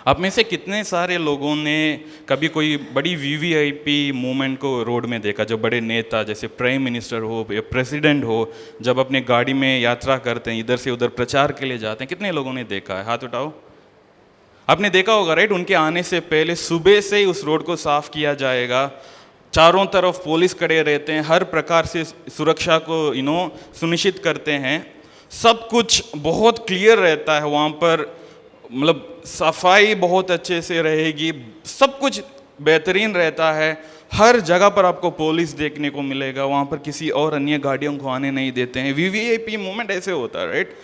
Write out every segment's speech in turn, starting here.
आप में से कितने सारे लोगों ने कभी कोई बड़ी वीवीआईपी मूवमेंट को रोड में देखा, जो बड़े नेता जैसे प्राइम मिनिस्टर हो या प्रेसिडेंट हो, जब अपने गाड़ी में यात्रा करते हैं, इधर से उधर प्रचार के लिए जाते हैं? कितने लोगों ने देखा है? हाथ उठाओ। आपने देखा होगा, राइट? उनके आने से पहले सुबह से ही उस रोड को साफ किया जाएगा, चारों तरफ पुलिस खड़े रहते हैं, हर प्रकार से सुरक्षा को सुनिश्चित करते हैं, सब कुछ बहुत क्लियर रहता है वहाँ पर, मतलब सफाई बहुत अच्छे से रहेगी, सब कुछ बेहतरीन रहता है, हर जगह पर आपको पुलिस देखने को मिलेगा, वहाँ पर किसी और अन्य गाड़ियों को आने नहीं देते हैं। वीवीआईपी मूवमेंट ऐसे होता है, राइट?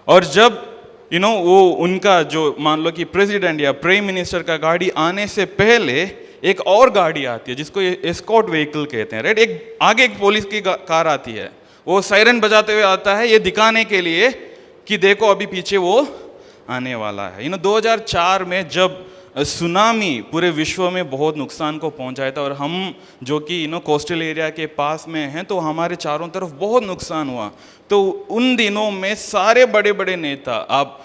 और जब वो उनका जो मान लो कि प्रेसिडेंट या प्राइम मिनिस्टर का गाड़ी आने से पहले एक और गाड़ी आती है जिसको एस्कॉर्ट व्हीकल कहते हैं, राइट? एक आगे एक पुलिस की कार आती है, वो सायरन बजाते हुए आता है ये दिखाने के लिए कि देखो अभी पीछे वो आने वाला है। 2004 में जब सुनामी पूरे विश्व में बहुत नुकसान को पहुंचाया था, और हम जो कि कोस्टल एरिया के पास में हैं, तो हमारे चारों तरफ बहुत नुकसान हुआ। तो उन दिनों में सारे बड़े बड़े नेता, आप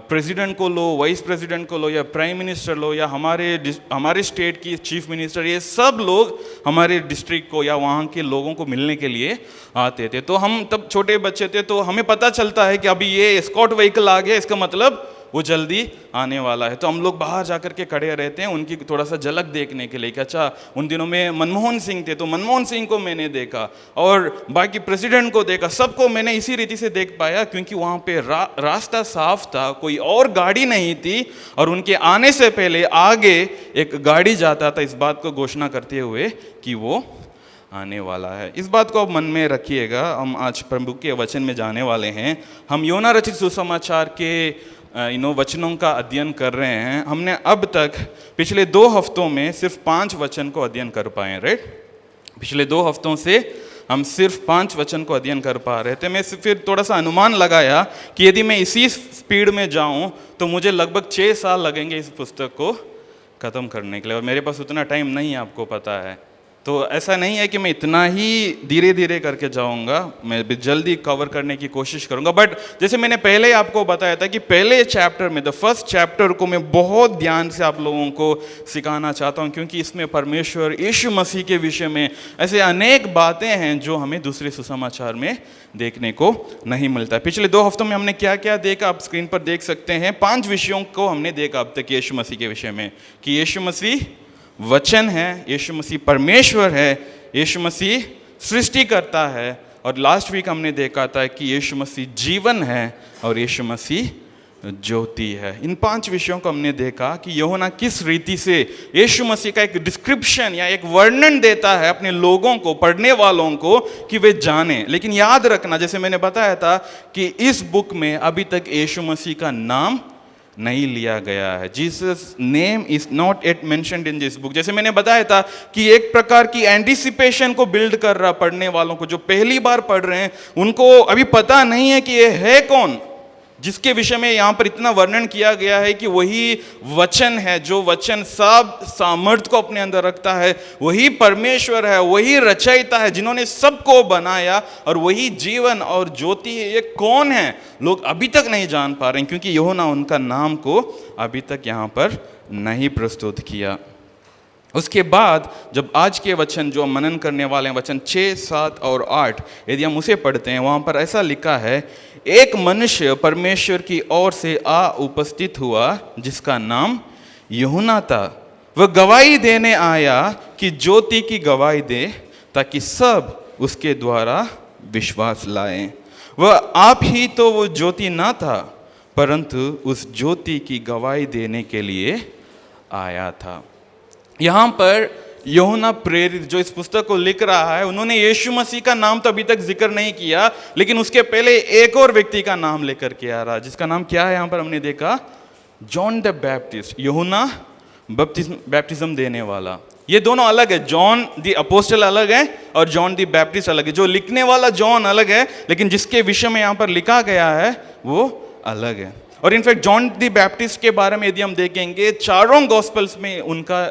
प्रेसिडेंट को लो, वाइस प्रेसिडेंट को लो, या प्राइम मिनिस्टर लो, या हमारे स्टेट की चीफ मिनिस्टर, ये सब लोग हमारे डिस्ट्रिक्ट को या वहाँ के लोगों को मिलने के लिए आते थे। तो हम तब छोटे बच्चे थे, तो हमें पता चलता है कि अभी ये एस्कॉर्ट व्हीकल आ गया, इसका मतलब वो जल्दी आने वाला है। तो हम लोग बाहर जाकर के खड़े रहते हैं उनकी थोड़ा सा झलक देखने के लिए कि अच्छा, उन दिनों में मनमोहन सिंह थे तो मनमोहन सिंह को मैंने देखा, और बाकी प्रेसिडेंट को देखा, सबको मैंने इसी रीति से देख पाया क्योंकि वहाँ पे रास्ता साफ था, कोई और गाड़ी नहीं थी, और उनके आने से पहले आगे एक गाड़ी जाता था इस बात को घोषणा करते हुए कि वो आने वाला है। इस बात को आप मन में रखिएगा। हम आज प्रभु के वचन में जाने वाले हैं। हम योना रचित सुसमाचार के वचनों का अध्ययन कर रहे हैं। हमने अब तक पिछले 2 हफ्तों में सिर्फ 5 वचन को अध्ययन कर पाए, राइट? पिछले 2 हफ्तों से हम सिर्फ 5 वचन को अध्ययन कर पा रहे थे। मैं फिर थोड़ा सा अनुमान लगाया कि यदि मैं इसी स्पीड में जाऊं तो मुझे लगभग 6 साल लगेंगे इस पुस्तक को ख़त्म करने के लिए, और मेरे पास उतना टाइम नहीं है, आपको पता है। तो ऐसा नहीं है कि मैं इतना ही धीरे धीरे करके जाऊंगा, मैं भी जल्दी कवर करने की कोशिश करूंगा। बट जैसे मैंने पहले आपको बताया था कि पहले चैप्टर में, द फर्स्ट चैप्टर को मैं बहुत ध्यान से आप लोगों को सिखाना चाहता हूं, क्योंकि इसमें परमेश्वर यीशु मसीह के विषय में ऐसे अनेक बातें हैं जो हमें दूसरे सुसमाचार में देखने को नहीं मिलता। पिछले 2 हफ्तों में हमने क्या क्या देखा, आप स्क्रीन पर देख सकते हैं। 5 विषयों को हमने देखा अब तक यीशु मसीह के विषय में, कि यीशु मसीह वचन है, यीशु मसीह परमेश्वर है, यीशु मसीह सृष्टि करता है, और लास्ट वीक हमने देखा था कि यीशु मसीह जीवन है और यीशु मसीह ज्योति है। इन 5 विषयों को हमने देखा कि यूहन्ना किस रीति से यीशु मसीह का एक डिस्क्रिप्शन या एक वर्णन देता है अपने लोगों को, पढ़ने वालों को, कि वे जाने। लेकिन याद रखना, जैसे मैंने बताया था कि इस बुक में अभी तक यीशु मसीह का नाम नहीं लिया गया है। Jesus name is not at mentioned in this book. जैसे मैंने बताया था कि एक प्रकार की एंटिसिपेशन को बिल्ड कर रहा पढ़ने वालों को, जो पहली बार पढ़ रहे हैं उनको अभी पता नहीं है कि ये है कौन, जिसके विषय में यहाँ पर इतना वर्णन किया गया है कि वही वचन है, जो वचन सब सामर्थ्य को अपने अंदर रखता है, वही परमेश्वर है, वही रचयिता है जिन्होंने सबको बनाया, और वही जीवन और ज्योति है। ये कौन है, लोग अभी तक नहीं जान पा रहे हैं, क्योंकि यूहन्ना उनका नाम को अभी तक यहाँ पर नहीं प्रस्तुत किया। उसके बाद जब आज के वचन जो मनन करने वाले हैं, वचन 6, 7 और 8, यदि हम उसे पढ़ते हैं, वहाँ पर ऐसा लिखा है, एक मनुष्य परमेश्वर की ओर से आ उपस्थित हुआ जिसका नाम यूहन्ना था। वह गवाही देने आया कि ज्योति की गवाही दे, ताकि सब उसके द्वारा विश्वास लाएं। वह आप ही तो वो ज्योति ना था, परंतु उस ज्योति की गवाही देने के लिए आया था। यहाँ पर यूहन्ना प्रेरित जो इस पुस्तक को लिख रहा है, उन्होंने यीशु मसीह का नाम तो अभी तक जिक्र नहीं किया, लेकिन उसके पहले एक और व्यक्ति का नाम लेकर के आ रहा, जिसका नाम क्या है, यहाँ पर हमने देखा, जॉन द बैप्टिस्ट। यूहन्ना बैप्टिज्म देने वाला, ये दोनों अलग है। जॉन द अपोस्टल अलग है और जॉन द बैप्टिस्ट अलग है। जो लिखने वाला जॉन अलग है, लेकिन जिसके विषय में यहाँ पर लिखा गया है वो अलग है। और इनफैक्ट जॉन द बैप्टिस्ट के बारे में यदि हम देखेंगे चारों गॉस्पेल्स में उनका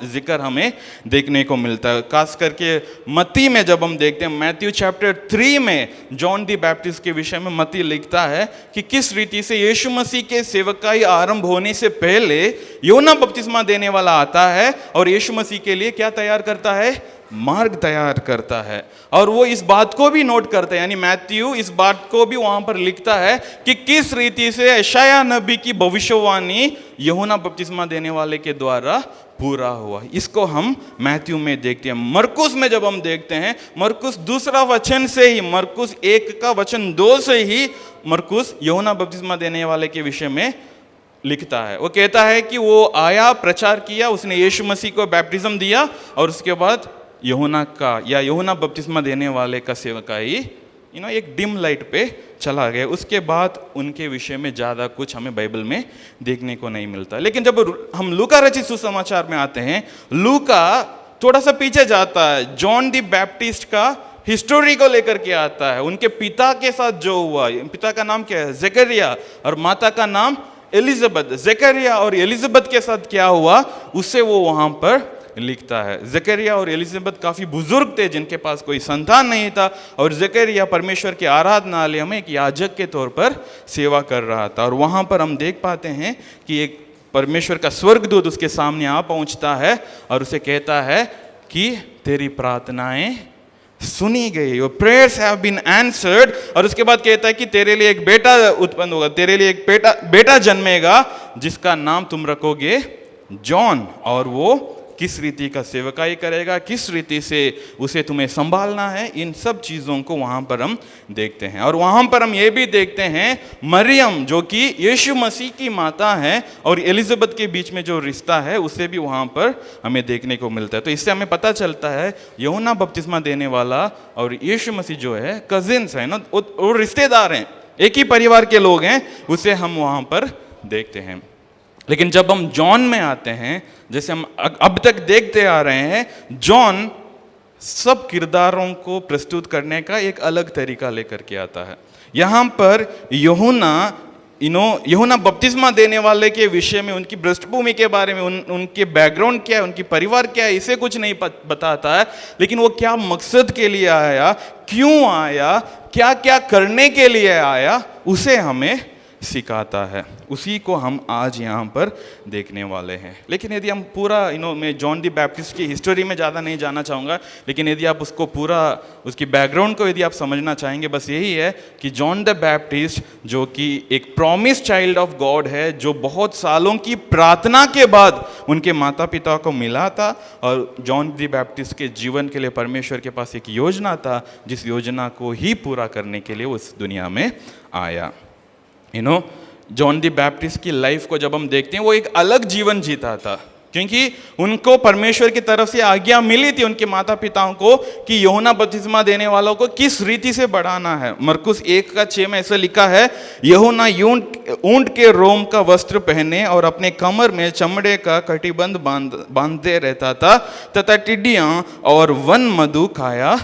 जिक्र हमें देखने को मिलता है। खास करके मत्ती में जब हम देखते हैं, मैथ्यू चैप्टर 3 में जॉन द बैप्टिस्ट के विषय में मत्ती लिखता है कि किस रीति से यीशु मसीह के सेवकाई आरंभ होने से पहले यूहन्ना बपतिस्मा देने वाला आता है और यीशु मसीह के लिए क्या तैयार करता है, मार्ग तैयार करता है। और वो इस बात को भी नोट करता है, यानी मैथ्यू इस बात को भी वहां पर लिखता है कि किस रीति से यशायाह नबी की भविष्यवाणी यूहन्ना बपतिस्मा देने वाले के द्वारा पूरा हुआ। इसको हम मैथ्यू में देखते हैं। मरकुस में जब हम देखते हैं, मरकुस दूसरा वचन से ही, मरकुस 1 का वचन 2 से ही मरकुस यूहन्ना बपतिस्मा देने वाले के विषय में लिखता है। वो कहता है कि वो आया, प्रचार किया, उसने यीशु मसीह को बैप्टिज्म दिया और उसके बाद यूहन्ना का या यूहन्ना बपतिस्मा देने वाले का सेवकाई एक डिम लाइट पे चला गया। उसके बाद उनके विषय में ज़्यादा कुछ हमें बाइबल में देखने को नहीं मिलता। लेकिन जब हम लूका रचित सुसमाचार में आते हैं, लूका थोड़ा सा पीछे जाता है, जॉन द बैप्टिस्ट का हिस्टोरी को लेकर के आता है। उनके पिता के साथ जो हुआ, पिता का नाम क्या है, जकरिया, और माता का नाम एलिजाबेथ। जकरिया और एलिजाबेथ के साथ क्या हुआ उसे वो वहां पर लिखता है। जकरिया और एलिजाबेथ काफी बुजुर्ग थे जिनके पास कोई संतान नहीं था, और जकरिया परमेश्वर के आराधनालय में एक याजक के तौर पर सेवा कर रहा था। और वहां पर हम देख पाते हैं कि एक परमेश्वर का स्वर्गदूत उसके सामने आ पहुंचता है और उसे कहता है कि तेरी प्रार्थनाएं सुनी गई, your prayers have been answered. और उसके बाद कहता है कि तेरे लिए एक बेटा उत्पन्न होगा, तेरे लिए एक बेटा जन्मेगा जिसका नाम तुम रखोगे जॉन, और वो किस रीति का सेवकाई करेगा, किस रीति से उसे तुम्हें संभालना है, इन सब चीज़ों को वहाँ पर हम देखते हैं। और वहाँ पर हम ये भी देखते हैं मरियम जो कि यीशु मसीह की माता है और एलिजाबेथ के बीच में जो रिश्ता है उसे भी वहाँ पर हमें देखने को मिलता है। तो इससे हमें पता चलता है यूहन्ना बपतिस्मा देने वाला और यीशु मसीह जो है कजिन्स है ना, वो रिश्तेदार हैं, एक ही परिवार के लोग हैं, उसे हम वहाँ पर देखते हैं। लेकिन जब हम जॉन में आते हैं, जैसे हम अब तक देखते आ रहे हैं, जॉन सब किरदारों को प्रस्तुत करने का एक अलग तरीका लेकर के आता है। यहाँ पर यूहन्ना बपतिस्मा देने वाले के विषय में, उनकी पृष्ठभूमि के बारे में, उनके बैकग्राउंड क्या है, उनकी परिवार क्या है, इसे कुछ नहीं बताता है। लेकिन वो क्या मकसद के लिए आया, क्यों आया, क्या क्या करने के लिए आया, उसे हमें सिखाता है। उसी को हम आज यहाँ पर देखने वाले हैं। लेकिन यदि हम पूरा मैं जॉन द बैप्टिस्ट की हिस्टोरी में ज़्यादा नहीं जाना चाहूँगा, लेकिन यदि आप उसको पूरा उसकी बैकग्राउंड को यदि आप समझना चाहेंगे, बस यही है कि जॉन द बैप्टिस्ट जो कि एक प्रॉमिस चाइल्ड ऑफ गॉड है, जो बहुत सालों की प्रार्थना के बाद उनके माता पिता को मिला था, और जॉन द बैप्टिस्ट के जीवन के लिए परमेश्वर के पास एक योजना था, जिस योजना को ही पूरा करने के लिए उस दुनिया में आया। जॉन द बैप्टिस्ट की लाइफ को जब हम देखते हैं, वो एक अलग जीवन जीता था, क्योंकि उनको परमेश्वर की तरफ से आज्ञा मिली थी उनके माता पिताओं को कि यूहन्ना बपतिस्मा देने वालों को किस रीति से बढ़ाना है। मरकुस 1:6 में ऐसा लिखा है, यूहन्ना ऊंट के रोम का वस्त्र पहने और अपने कमर में चमड़े का कटिबंध बांधे रहता था तथा टिड्डियां और वन मधु खाया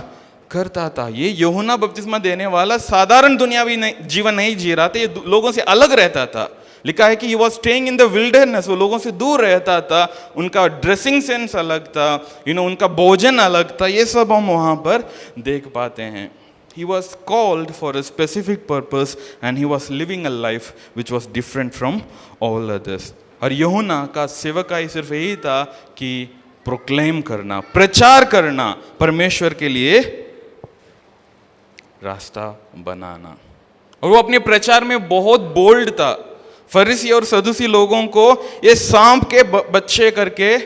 करता था। ये यूहन्ना बपतिस्मा देने वाला साधारण दुनियावी जीवन नहीं जी रहा था, ये लोगों से अलग रहता था। लिखा है कि he was staying in the wilderness, वो लोगों से दूर रहता था, उनका ड्रेसिंग सेंस अलग था, उनका भोजन अलग था, ये सब हम वहाँ पर देख पाते हैं। He was called for a specific purpose and he was living a life which was different from all others। और यूहन्ना का सेवकाई सिर्फ यही था कि प्रोक्लेम करना, प्रचार करना, परमेश्वर के लिए रास्ता बनाना। और वो अपने प्रचार में बहुत बोल्ड था। फरीसी और सदूसी लोगों को ये सांप के बच्चे करके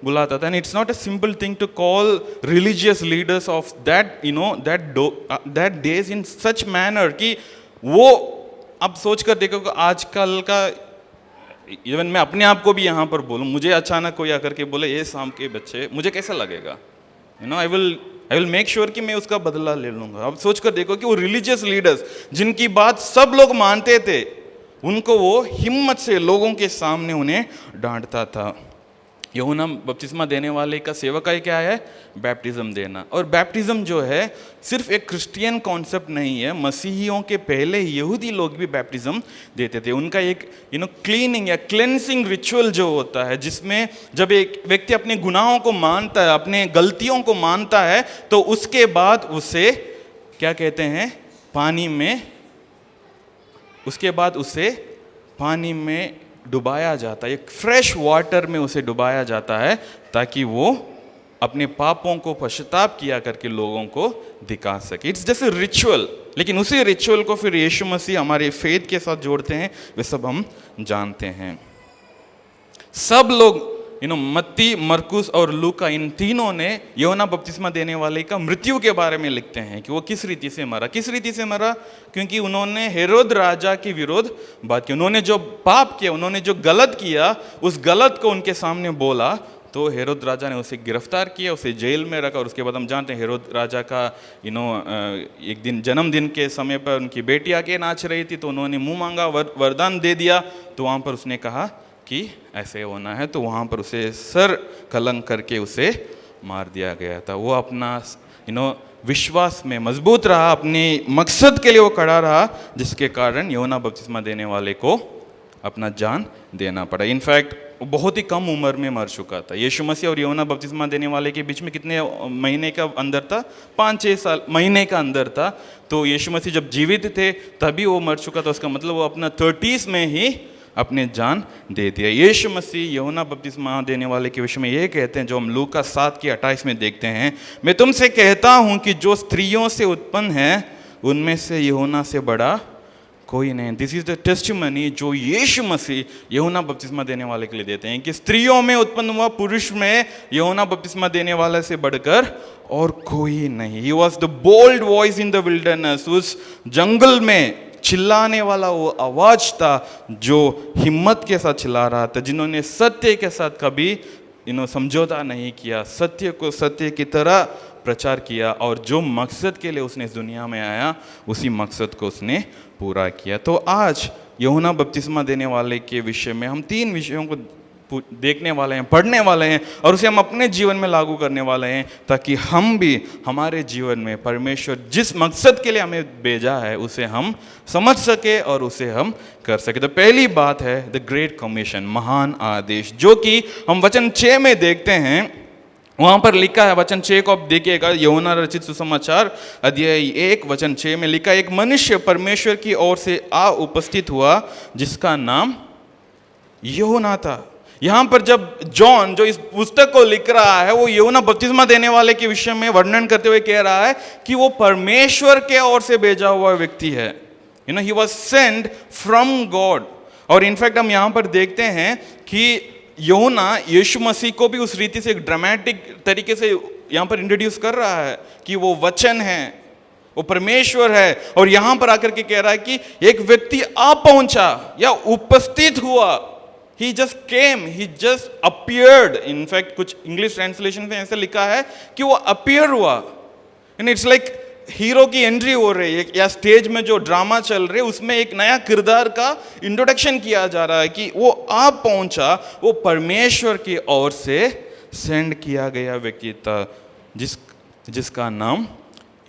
बुलाता था। And it's not a simple thing to call religious leaders of that days in such manner कि वो, अब सोच कर देखो कि आजकल का, इवन मैं अपने आप को भी यहाँ पर बोलूँ, मुझे अचानक कोई आकर के बोले ये सांप के बच्चे, मुझे कैसा लगेगा? आई विल मेक श्योर कि मैं उसका बदला ले लूंगा। अब सोच कर देखो कि वो रिलीजियस लीडर्स जिनकी बात सब लोग मानते थे, उनको वो हिम्मत से लोगों के सामने उन्हें डांटता था। यूहन्ना बपतिस्मा देने वाले का सेवकाई क्या है? बैप्टिज्म देना। और बैप्टिज्म जो है सिर्फ एक क्रिश्चियन कॉन्सेप्ट नहीं है, मसीहियों के पहले यहूदी लोग भी बैप्टिज्म देते थे। उनका एक क्लीनिंग या क्लेंसिंग रिचुअल जो होता है, जिसमें जब एक व्यक्ति अपने गुनाहों को मानता है, अपने गलतियों को मानता है, तो उसके बाद उसे क्या कहते हैं? पानी में डुबाया जाता है, एक फ्रेश वाटर में उसे डुबाया जाता है, ताकि वो अपने पापों को पश्चाताप किया करके लोगों को दिखा सके। इट्स जैसे रिचुअल, लेकिन उसी रिचुअल को फिर यीशु मसीह हमारे फेथ के साथ जोड़ते हैं, वे सब हम जानते हैं। सब लोग मत्ती, मरकुस और लूका, इन तीनों ने यूहन्ना बपतिस्मा देने वाले का मृत्यु के बारे में लिखते हैं कि वो किस रीति से मरा। क्योंकि उन्होंने हेरोद राजा के विरोध बात की, उन्होंने जो पाप किया, उन्होंने जो गलत किया, उस गलत को उनके सामने बोला, तो हेरोद राजा ने उसे गिरफ्तार किया, उसे जेल में रखा। और उसके बाद हम जानते हैं हेरोद राजा का एक दिन जन्मदिन के समय पर उनकी बेटी आके नाच रही थी, तो उन्होंने मुंह मांगा, वरदान दे दिया। तो वहाँ पर उसने कहा कि ऐसे होना है, तो वहाँ पर उसे सर कलंक करके उसे मार दिया गया था। वो अपना विश्वास में मजबूत रहा, अपने मकसद के लिए वो खड़ा रहा, जिसके कारण यूहन्ना बपतिस्मा देने वाले को अपना जान देना पड़ा। इनफैक्ट वो बहुत ही कम उम्र में मर चुका था। यीशु मसीह और यूहन्ना बपतिस्मा देने वाले के बीच में कितने महीने का अंदर था? 5-6 महीने का अंदर था। तो यीशु मसीह जब जीवित थे तभी वो मर चुका था। उसका मतलब वो अपना 30s में ही अपने जान दे दिया। यीशु मसीह यूहन्ना बपतिस्मा देने वाले के विषय में ये कहते हैं, जो हम लूका 7:28 में देखते हैं, मैं तुमसे कहता हूँ कि जो स्त्रियों से उत्पन्न है उनमें से यूहन्ना से बड़ा कोई नहीं। दिस इज द टेस्टिमनी जो यीशु मसीह यूहन्ना बपतिस्मा देने वाले के लिए देते हैं, कि स्त्रियों में उत्पन्न हुआ पुरुष में यूहन्ना बपतिस्मा देने वाले से बढ़कर और कोई नहीं। He was the bold voice in the wilderness, उस जंगल में चिल्लाने वाला वो आवाज था जो हिम्मत के साथ चिल्ला रहा था, जिन्होंने सत्य के साथ कभी समझौता नहीं किया, सत्य को सत्य की तरह प्रचार किया, और जो मकसद के लिए उसने इस दुनिया में आया उसी मकसद को उसने पूरा किया। तो आज यूहन्ना बपतिस्मा देने वाले के विषय में हम 3 विषयों को देखने वाले हैं, पढ़ने वाले हैं, और उसे हम अपने जीवन में लागू करने वाले हैं, ताकि हम भी हमारे जीवन में परमेश्वर जिस मकसद के लिए हमें भेजा है उसे हम समझ सके और उसे हम कर सके। तो पहली बात है द ग्रेट कमीशन, महान आदेश, जो कि हम वचन 6 में देखते हैं। वहां पर लिखा है, वचन 6 को आप देखिएगा, यूहन्ना रचित सुसमाचार अध्याय 1 वचन 6 में लिखा, एक मनुष्य परमेश्वर की ओर से आ उपस्थित हुआ जिसका नाम यूहन्ना था। यहाँ पर जब जॉन जो इस पुस्तक को लिख रहा है, वो यूहन्ना बपतिस्मा देने वाले के विषय में वर्णन करते हुए कह रहा है कि वो परमेश्वर के ओर से भेजा हुआ व्यक्ति है। He was send from God. और इनफैक्ट हम यहाँ पर देखते हैं कि यूहन्ना यीशु मसीह को भी उस रीति से एक ड्रामेटिक तरीके से यहाँ पर इंट्रोड्यूस कर रहा है कि वो वचन है, वो परमेश्वर है। और यहाँ पर आकर के कह रहा है कि एक व्यक्ति आ पहुंचा या उपस्थित हुआ। He just came, he just appeared. In fact, कुछ इंग्लिश ट्रांसलेशन में ऐसे लिखा है कि वो अपीयर हुआ। इट्स लाइक हीरो की एंट्री हो रही है, या स्टेज में जो ड्रामा चल रहे उसमें एक नया किरदार का इंट्रोडक्शन किया जा रहा है कि वो आप पहुंचा, वो परमेश्वर की ओर से सेंड किया गया व्यक्ति था, जिसका नाम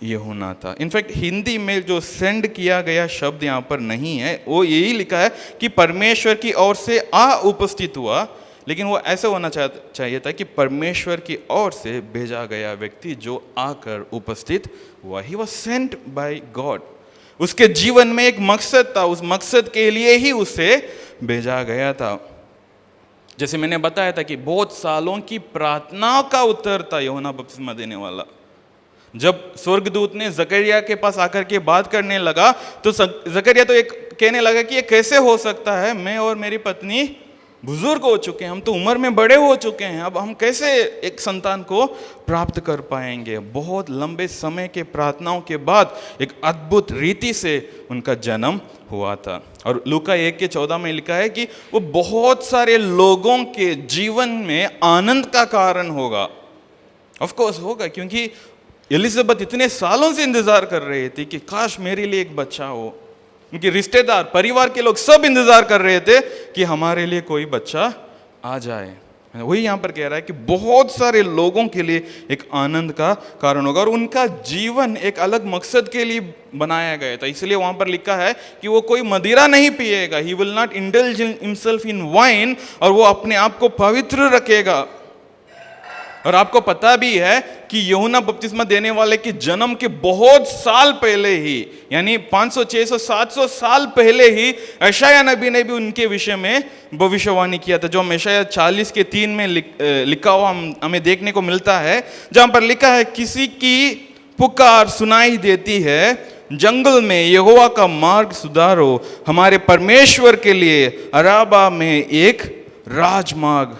यूहन्ना था। इनफैक्ट हिंदी में जो सेंड किया गया शब्द यहाँ पर नहीं है, वो यही लिखा है कि परमेश्वर की ओर से आ उपस्थित हुआ, लेकिन वो ऐसा होना चाहिए था कि परमेश्वर की ओर से भेजा गया व्यक्ति जो आकर उपस्थित हुआ। He was sent by God. उसके जीवन में एक मकसद था, उस मकसद के लिए ही उसे भेजा गया था। जैसे मैंने बताया था कि बहुत सालों की प्रार्थनाओं का उत्तर था यूहन्ना बपतिस्मा देने वाला। जब स्वर्गदूत ने जकरिया के पास आकर के बात करने लगा, तो जकरिया तो एक कहने लगा कि ये कैसे हो सकता है, मैं और मेरी पत्नी बुजुर्ग हो चुके हैं, हम तो उम्र में बड़े हो चुके हैं, अब हम कैसे एक संतान को प्राप्त कर पाएंगे। बहुत लंबे समय के प्रार्थनाओं के बाद एक अद्भुत रीति से उनका जन्म हुआ था। और लूका 1:14 में लिखा है कि वो बहुत सारे लोगों के जीवन में आनंद का कारण होगा। ऑफ कोर्स होगा, क्योंकि एलिजाबेथ इतने सालों से इंतजार कर रही थी कि काश मेरे लिए एक बच्चा हो। उनके रिश्तेदार, परिवार के लोग सब इंतजार कर रहे थे कि हमारे लिए कोई बच्चा आ जाए। वही यहाँ पर कह रहा है कि बहुत सारे लोगों के लिए एक आनंद का कारण होगा और उनका जीवन एक अलग मकसद के लिए बनाया गया था। इसलिए वहाँ पर लिखा है कि वो कोई मदिरा नहीं पिएगा, he will not indulge himself in wine, और वो अपने आप को पवित्र रखेगा। और आपको पता भी है कि यूहन्ना बपतिस्मा देने वाले के जन्म के बहुत साल पहले ही, यानी 500, 600, 700 साल पहले ही यशायाह नबी ने भी उनके विषय में भविष्यवाणी किया था, जो हम यशायाह 40:3 में लिखा हुआ हमें देखने को मिलता है, जहां पर लिखा है, किसी की पुकार सुनाई देती है, जंगल में यहोवा का मार्ग सुधारो, हमारे परमेश्वर के लिए अराबा में एक राजमार्ग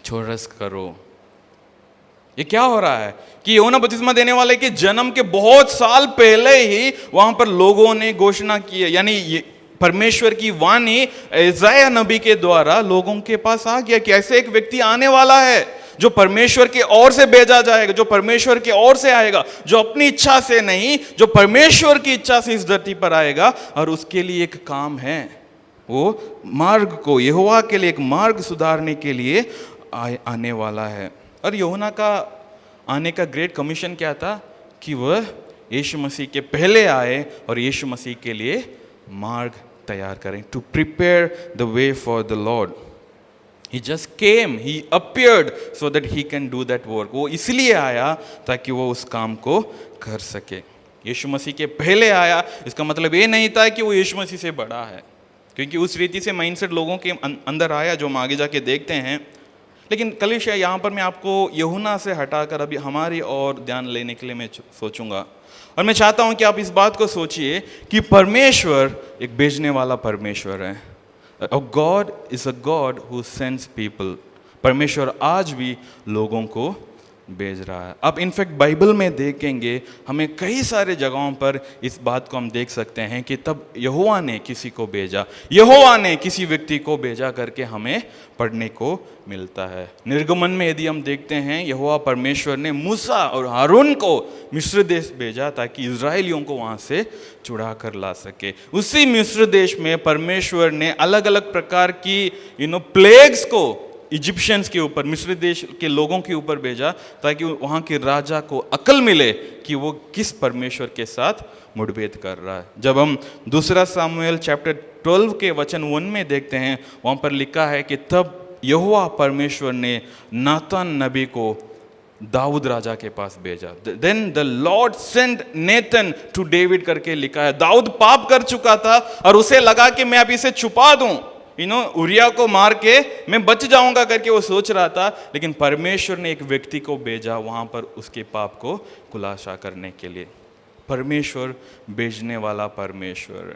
चौरस करो। ये क्या हो रहा है कि यूहन्ना बपतिस्मा देने वाले के जन्म के बहुत साल पहले ही वहां पर लोगों ने घोषणा की है, यानी परमेश्वर की वाणी यशायाह नबी के द्वारा लोगों के पास आ गया कि ऐसे एक व्यक्ति आने वाला है जो परमेश्वर की ओर से भेजा जाएगा, जो परमेश्वर की ओर से आएगा, जो अपनी इच्छा से नहीं, जो परमेश्वर की इच्छा से इस धरती पर आएगा। और उसके लिए एक काम है, वो मार्ग को, यहोवा के लिए एक मार्ग सुधारने के लिए आने वाला है। और यूहन्ना का आने का ग्रेट कमीशन क्या था कि वह यीशु मसीह के पहले आए और यीशु मसीह के लिए मार्ग तैयार करें, to prepare the way for the lord. He just came, he appeared so that he can do that work. वो इसलिए आया ताकि वो उस काम को कर सके। यीशु मसीह के पहले आया, इसका मतलब ये नहीं था कि वो यीशु मसीह से बड़ा है, क्योंकि उस रीति से माइंडसेट लोगों के अंदर आया जो हम आगे जाके देखते हैं। लेकिन कलिशा यहाँ पर मैं आपको यूहन्ना से हटाकर अभी हमारी और ध्यान लेने के लिए मैं सोचूंगा, और मैं चाहता हूँ कि आप इस बात को सोचिए कि परमेश्वर एक भेजने वाला परमेश्वर है। God is a God who sends people. परमेश्वर आज भी लोगों को भेज रहा है। अब इनफैक्ट बाइबल में देखेंगे, हमें कई सारे जगहों पर इस बात को हम देख सकते हैं कि तब यहोवा ने किसी को भेजा, यहोवा ने किसी व्यक्ति को भेजा करके हमें पढ़ने को मिलता है। निर्गमन में यदि हम देखते हैं, यहोवा परमेश्वर ने मूसा और हारून को मिस्र देश भेजा ताकि इजराइलियों को वहाँ से छुड़ा कर ला सके। उसी मिस्र देश में परमेश्वर ने अलग अलग प्रकार की प्लेग्स को इजिप्शियंस के ऊपर, मिस्र देश के लोगों के ऊपर भेजा ताकि वहाँ के राजा को अकल मिले कि वो किस परमेश्वर के साथ मुठभेड़ कर रहा है। जब हम दूसरा सामुएल चैप्टर 12 के वचन 1 में देखते हैं, वहाँ पर लिखा है कि तब यहोवा परमेश्वर ने नातान नबी को दाऊद राजा के पास भेजा। Then the lord sent Nathan to David करके लिखा है। दाऊद पाप कर चुका था और उसे लगा कि मैं अब इसे छुपा दूं, उरिया को मार के मैं बच जाऊंगा करके वो सोच रहा था, लेकिन परमेश्वर ने एक व्यक्ति को भेजा वहां पर उसके पाप को खुलासा करने के लिए। परमेश्वर भेजने वाला परमेश्वर,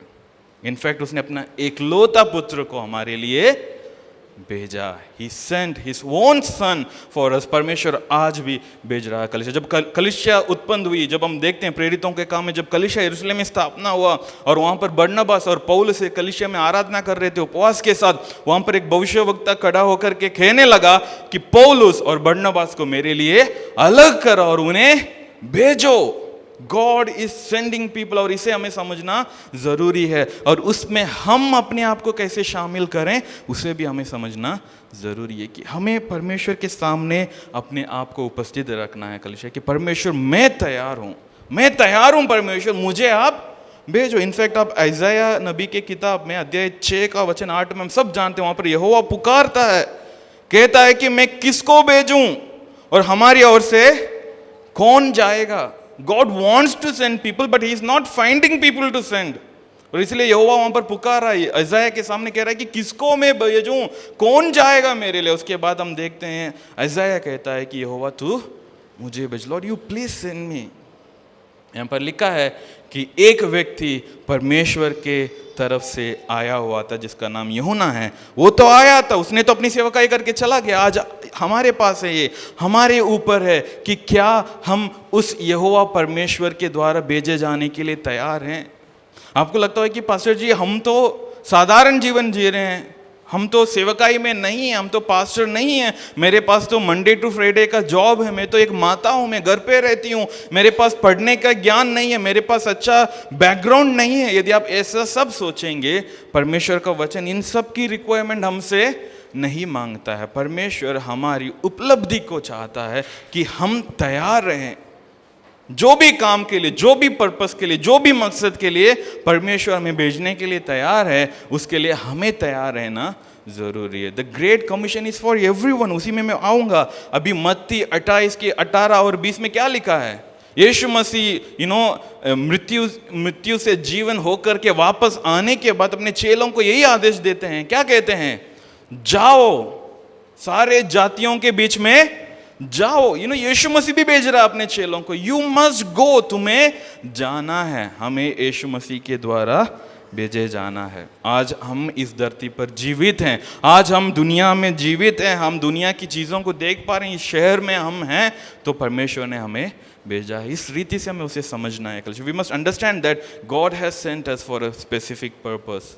इनफैक्ट उसने अपना एकलौता पुत्र को हमारे लिए भेजा। He sent his own son for us। परमेश्वर आज भी भेज रहा है कलीसिया। जब कलीसिया उत्पन्न हुई, जब हम देखते हैं प्रेरितों के काम में, जब कलीसिया यरूशलेम में स्थापना हुआ और वहाँ पर बरनबास और पौलुस कलीसिया में आराधना कर रहे थे उपवास के साथ, वहाँ पर एक भविष्यवक्ता खड़ा होकर के कहने लगा कि पौलुस और बरनबास को मेरे लिए अलग करो और उन्हें भेजो। गॉड इज सेंडिंग पीपल, और इसे हमें समझना जरूरी है, और उसमें हम अपने आप को कैसे शामिल करें उसे भी हमें समझना जरूरी है कि हमें परमेश्वर के सामने अपने आप को उपस्थित रखना है कलीसिया कि परमेश्वर मैं तैयार हूं परमेश्वर मुझे आप भेजो। इनफैक्ट आप यशायाह नबी के किताब में अध्याय 6 का वचन 8 में हम सब जानते हैं, वहां पर यहोवा पुकारता है, कहता है कि मैं किसको भेजूं और हमारी ओर से कौन जाएगा। God wants to send people, but He is not finding people to send। और इसलिए यहोवा वहां पर पुकार रहा है, यशायाह के सामने कह रहा है कि किसको मैं भेजूं, कौन जाएगा मेरे लिए। उसके बाद हम देखते हैं यशायाह कहता है कि यहोवा तू मुझे भेज, Lord you please send me. यहाँ पर लिखा है कि एक व्यक्ति परमेश्वर के तरफ से आया हुआ था जिसका नाम यूहन्ना है। वो तो आया था, उसने तो अपनी सेवकाई करके चला गया। आज हमारे पास है, ये हमारे ऊपर है कि क्या हम उस यहोवा परमेश्वर के द्वारा भेजे जाने के लिए तैयार हैं। आपको लगता है कि पास्टर जी हम तो साधारण जीवन जी रहे हैं, हम तो सेवकाई में नहीं है, हम तो पास्टर नहीं है, मेरे पास तो मंडे टू फ्राइडे का जॉब है, मैं तो एक माता हूँ, मैं घर पे रहती हूँ, मेरे पास पढ़ने का ज्ञान नहीं है, मेरे पास अच्छा बैकग्राउंड नहीं है। यदि आप ऐसा सब सोचेंगे, परमेश्वर का वचन इन सब की रिक्वायरमेंट हमसे नहीं मांगता है। परमेश्वर हमारी उपलब्धि को चाहता है कि हम तैयार रहें। जो भी काम के लिए, जो भी पर्पस के लिए, जो भी मकसद के लिए परमेश्वर हमें भेजने के लिए तैयार है, उसके लिए हमें तैयार रहना जरूरी है। The great commission is for everyone, उसी में मैं आऊंगा। अभी मत्ती 28 के 18 और 20 में क्या लिखा है? यीशु मसीह मृत्यु से जीवन होकर के वापस आने के बाद अपने चेलों को यही आदेश देते हैं। क्या कहते हैं? जाओ, सारे जातियों के बीच में जाओ। यीशु मसीह भी भेज रहा है अपने चेलों को, यू मस्ट गो, तुम्हें जाना है, हमें यीशु मसीह के द्वारा भेजे जाना है। आज हम इस धरती पर जीवित हैं, आज हम दुनिया में जीवित हैं, हम दुनिया की चीज़ों को देख पा रहे हैं, इस शहर में हम हैं, तो परमेश्वर ने हमें भेजा है। इस रीति से हमें उसे समझना है। We must understand that God has sent us for a specific purpose,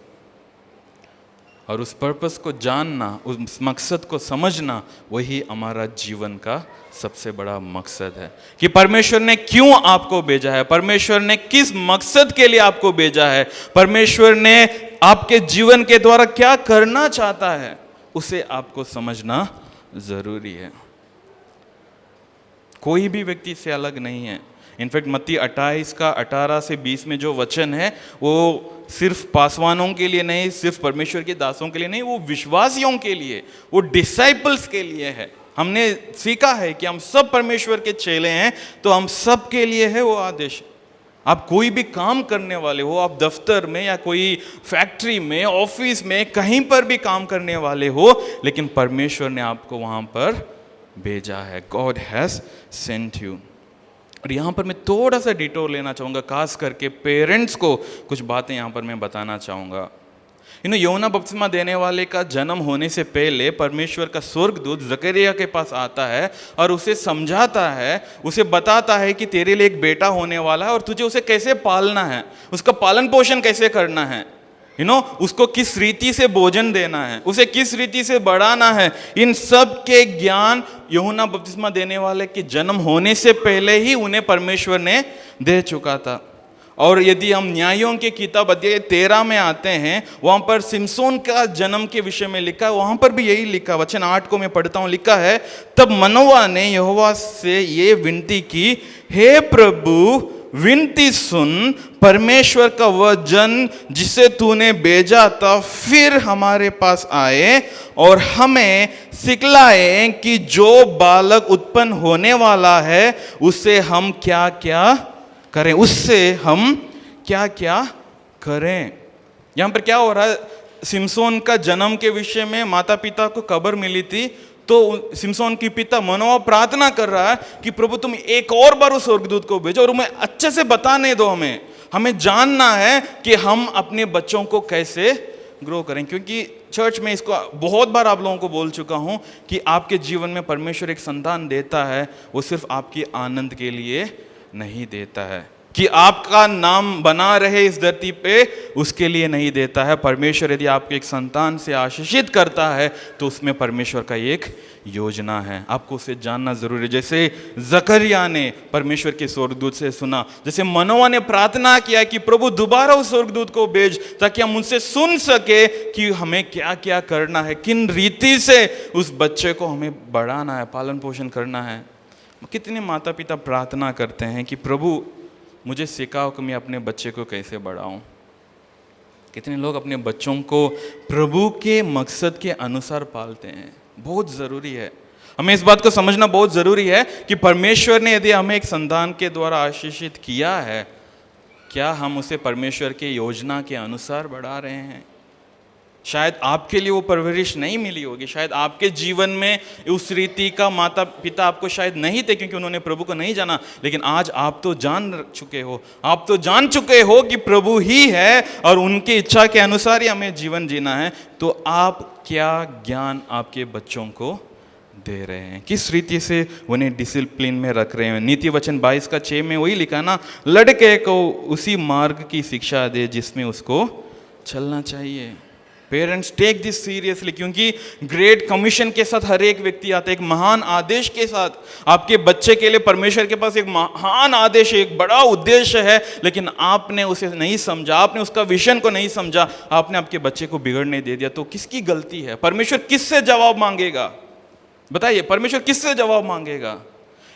और उस पर्पस को जानना, उस मकसद को समझना, वही हमारा जीवन का सबसे बड़ा मकसद है कि परमेश्वर ने क्यों आपको भेजा है, परमेश्वर ने किस मकसद के लिए आपको भेजा है, परमेश्वर ने आपके जीवन के द्वारा क्या करना चाहता है, उसे आपको समझना जरूरी है। कोई भी व्यक्ति से अलग नहीं है। इनफैक्ट मत्ती 28 का 18 से 20 में जो वचन है वो सिर्फ पासवानों के लिए नहीं, सिर्फ परमेश्वर के दासों के लिए नहीं, वो विश्वासियों के लिए, वो डिसाइपल्स के लिए है। हमने सीखा है कि हम सब परमेश्वर के चेले हैं, तो हम सब के लिए है वो आदेश। आप कोई भी काम करने वाले हो, आप दफ्तर में या कोई फैक्ट्री में, ऑफिस में, कहीं पर भी काम करने वाले हो, लेकिन परमेश्वर ने आपको वहां पर भेजा है। God has sent you. और यहाँ पर मैं थोड़ा सा डिटोर लेना चाहूँगा, खास करके पेरेंट्स को कुछ बातें यहाँ पर मैं बताना चाहूँगा। यूहन्ना बपतिस्मा देने वाले का जन्म होने से पहले परमेश्वर का स्वर्गदूत जकरिया के पास आता है और उसे समझाता है, उसे बताता है कि तेरे लिए एक बेटा होने वाला है और तुझे उसे कैसे पालना है, उसका पालन पोषण कैसे करना है, उसको किस रीति से भोजन देना है, उसे किस रीति से बढ़ाना है। इन सब के ज्ञान यूहन्ना बपतिस्मा देने वाले के जन्म होने से पहले ही उन्हें परमेश्वर ने दे चुका था। और यदि हम न्यायों की किताब अध्याय 13 में आते हैं, वहां पर सिमसोन का जन्म के विषय में लिखा है, वहां पर भी यही लिखा, वचन 8 को मैं पढ़ता हूं, लिखा है, तब मनोवा ने यहोवा से ये विनती की, हे प्रभु विनती सुन, परमेश्वर का वह जन जिसे तूने भेजा था फिर हमारे पास आए और हमें सिखलाए कि जो बालक उत्पन्न होने वाला है उसे हम क्या क्या करें, उससे हम क्या क्या करें। यहां पर क्या हो रहा है? सिमसोन का जन्म के विषय में माता पिता को खबर मिली थी, तो सिमसोन की पिता मनोवा प्रार्थना कर रहा है कि प्रभु तुम एक और बार उस स्वर्गदूत को भेजो और हमें अच्छे से बताने दो, हमें जानना है कि हम अपने बच्चों को कैसे ग्रो करें। क्योंकि चर्च में इसको बहुत बार आप लोगों को बोल चुका हूं कि आपके जीवन में परमेश्वर एक संतान देता है, वो सिर्फ आपके आनंद के लिए नहीं देता है कि आपका नाम बना रहे इस धरती पे, उसके लिए नहीं देता है। परमेश्वर यदि आपके एक संतान से आशीषित करता है तो उसमें परमेश्वर का एक योजना है, आपको उसे जानना जरूरी है। जैसे जकरिया ने परमेश्वर के स्वर्गदूत से सुना, जैसे मनोवा ने प्रार्थना किया कि प्रभु दोबारा उस स्वर्गदूत को भेज ताकि हम उनसे सुन सके कि हमें क्या क्या करना है, किन रीति से उस बच्चे को हमें बढ़ाना है, पालन पोषण करना है। कितने माता पिता प्रार्थना करते हैं कि प्रभु मुझे सिखाओ कि मैं अपने बच्चे को कैसे बढ़ाऊं। कितने लोग अपने बच्चों को प्रभु के मकसद के अनुसार पालते हैं। बहुत ज़रूरी है, हमें इस बात को समझना बहुत ज़रूरी है कि परमेश्वर ने यदि हमें एक संतान के द्वारा आशीषित किया है, क्या हम उसे परमेश्वर के योजना के अनुसार बढ़ा रहे हैं। शायद आपके लिए वो परवरिश नहीं मिली होगी, शायद आपके जीवन में उस रीति का माता पिता आपको शायद नहीं थे क्योंकि उन्होंने प्रभु को नहीं जाना, लेकिन आज आप तो जान चुके हो, आप तो जान चुके हो कि प्रभु ही है और उनकी इच्छा के अनुसार ही हमें जीवन जीना है। तो आप क्या ज्ञान आपके बच्चों को दे रहे हैं, किस रीति से उन्हें डिसिप्लिन में रख रहे हैं। नीति वचन 22 का 6 में वही लिखा ना, लड़के को उसी मार्ग की शिक्षा दे जिसमें उसको चलना चाहिए। पेरेंट्स टेक दिस सीरियसली, क्योंकि ग्रेट कमीशन के साथ हर एक व्यक्ति आता है, एक महान आदेश के साथ। आपके बच्चे के लिए परमेश्वर के पास एक महान आदेश है, एक बड़ा उद्देश्य है, लेकिन आपने उसे नहीं समझा, आपने उसका विजन को नहीं समझा, आपने आपके बच्चे को बिगड़ने दे दिया। तो किसकी गलती है? परमेश्वर किससे जवाब मांगेगा? बताइए, परमेश्वर किससे जवाब मांगेगा?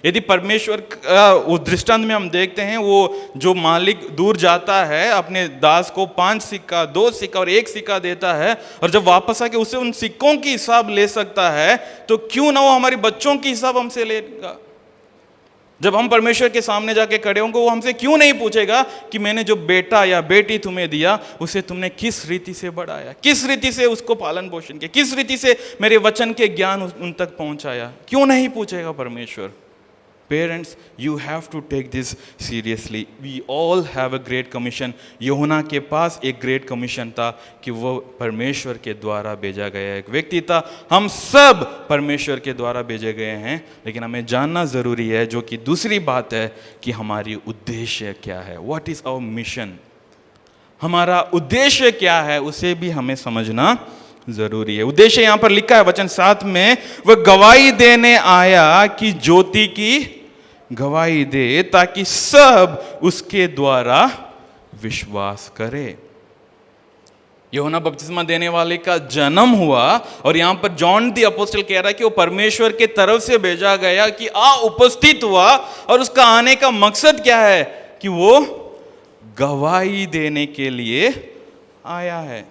यदि परमेश्वर का उस दृष्टांत में हम देखते हैं, वो जो मालिक दूर जाता है अपने दास को 5 सिक्का, 2 सिक्का और 1 सिक्का देता है, और जब वापस आके उससे उन सिक्कों की हिसाब ले सकता है, तो क्यों ना वो हमारे बच्चों की हिसाब हमसे लेगा? जब हम परमेश्वर के सामने जाके खड़े होंगे, वो हमसे क्यों नहीं पूछेगा कि मैंने जो बेटा या बेटी तुम्हें दिया, उसे तुमने किस रीति से बढ़ाया, किस रीति से उसको पालन पोषण किया, किस रीति से मेरे वचन के ज्ञान उन तक पहुंचाया? क्यों नहीं पूछेगा परमेश्वर? Parents, you have to take this seriously. We all have a great commission. यूहन्ना के पास एक ग्रेट कमीशन था कि वो परमेश्वर के द्वारा भेजा गया एक व्यक्ति था। हम सब परमेश्वर के द्वारा भेजे गए हैं, लेकिन हमें जानना ज़रूरी है, जो कि दूसरी बात है, कि हमारी उद्देश्य क्या है। What is our mission? हमारा उद्देश्य क्या है, उसे भी हमें समझना जरूरी है। उद्देश्य यहां पर लिखा है वचन 7 में, वह गवाही देने आया कि ज्योति की गवाही दे, ताकि सब उसके द्वारा विश्वास करे। यूहन्ना बपतिस्मा देने वाले का जन्म हुआ, और यहां पर जॉन द अपोस्टल कह रहा है कि वो परमेश्वर के तरफ से भेजा गया, कि उपस्थित हुआ, और उसका आने का मकसद क्या है? कि वो गवाही देने के लिए आया है।